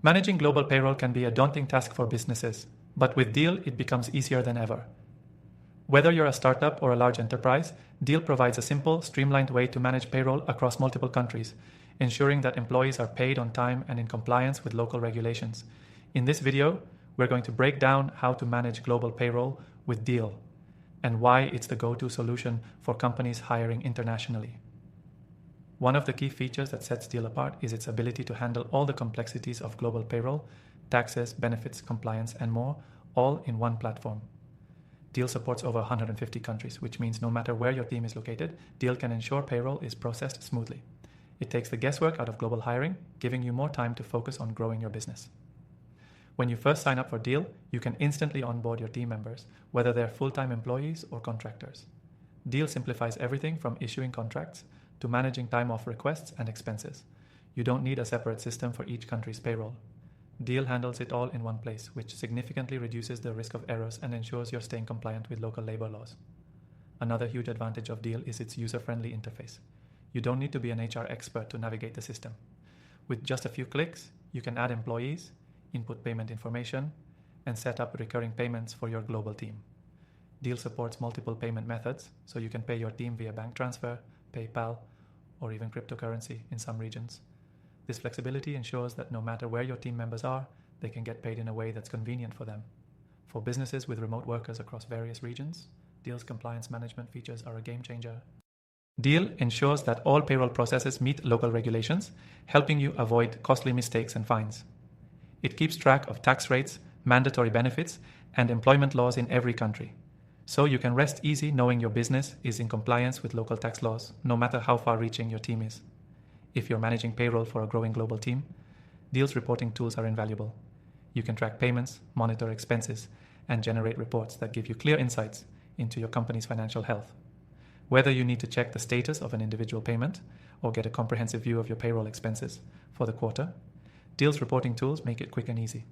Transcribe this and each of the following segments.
Managing global payroll can be a daunting task for businesses, but with Deel, it becomes easier than ever. Whether you're a startup or a large enterprise, Deel provides a simple, streamlined way to manage payroll across multiple countries, ensuring that employees are paid on time and in compliance with local regulations. In this video, we're going to break down how to manage global payroll with Deel and why it's the go-to solution for companies hiring internationally. One of the key features that sets Deel apart is its ability to handle all the complexities of global payroll, taxes, benefits, compliance, and more, all in one platform. Deel supports over 150 countries, which means no matter where your team is located, Deel can ensure payroll is processed smoothly. It takes the guesswork out of global hiring, giving you more time to focus on growing your business. When you first sign up for Deel, you can instantly onboard your team members, whether they're full-time employees or contractors. Deel simplifies everything from issuing contracts to managing time off requests and expenses. You don't need a separate system for each country's payroll. Deel handles it all in one place, which significantly reduces the risk of errors and ensures you're staying compliant with local labor laws. Another huge advantage of Deel is its user-friendly interface. You don't need to be an HR expert to navigate the system. With just a few clicks, you can add employees, input payment information, and set up recurring payments for your global team. Deel supports multiple payment methods, so you can pay your team via bank transfer, PayPal, or even cryptocurrency in some regions. This flexibility ensures that no matter where your team members are, they can get paid in a way that's convenient for them. For businesses with remote workers across various regions, Deel's compliance management features are a game changer. Deel ensures that all payroll processes meet local regulations, helping you avoid costly mistakes and fines. It keeps track of tax rates, mandatory benefits, and employment laws in every country. So you can rest easy knowing your business is in compliance with local tax laws, no matter how far-reaching your team is. If you're managing payroll for a growing global team, Deel's reporting tools are invaluable. You can track payments, monitor expenses, and generate reports that give you clear insights into your company's financial health. Whether you need to check the status of an individual payment or get a comprehensive view of your payroll expenses for the quarter, Deel's reporting tools make it quick and easy.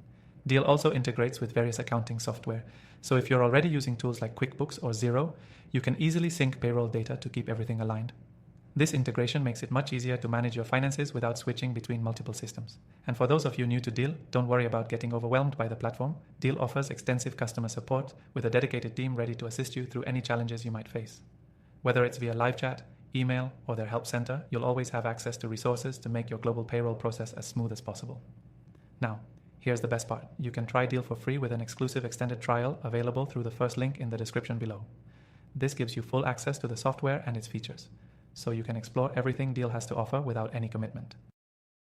Deel also integrates with various accounting software, so if you're already using tools like QuickBooks or Xero, you can easily sync payroll data to keep everything aligned. This integration makes it much easier to manage your finances without switching between multiple systems. And for those of you new to Deel, don't worry about getting overwhelmed by the platform. Deel offers extensive customer support with a dedicated team ready to assist you through any challenges you might face. Whether it's via live chat, email, or their help center, you'll always have access to resources to make your global payroll process as smooth as possible. Now, here's the best part. You can try Deel for free with an exclusive extended trial available through the first link in the description below. This gives you full access to the software and its features, so you can explore everything Deel has to offer without any commitment.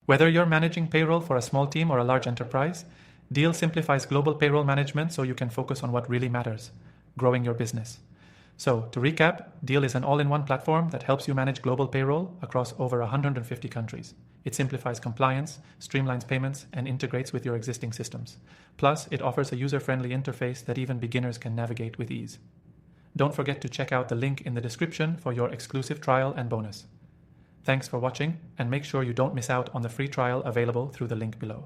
Whether you're managing payroll for a small team or a large enterprise, Deel simplifies global payroll management so you can focus on what really matters, growing your business. So, to recap, Deel is an all-in-one platform that helps you manage global payroll across over 150 countries. It simplifies compliance, streamlines payments, and integrates with your existing systems. Plus, it offers a user-friendly interface that even beginners can navigate with ease. Don't forget to check out the link in the description for your exclusive trial and bonus. Thanks for watching, and make sure you don't miss out on the free trial available through the link below.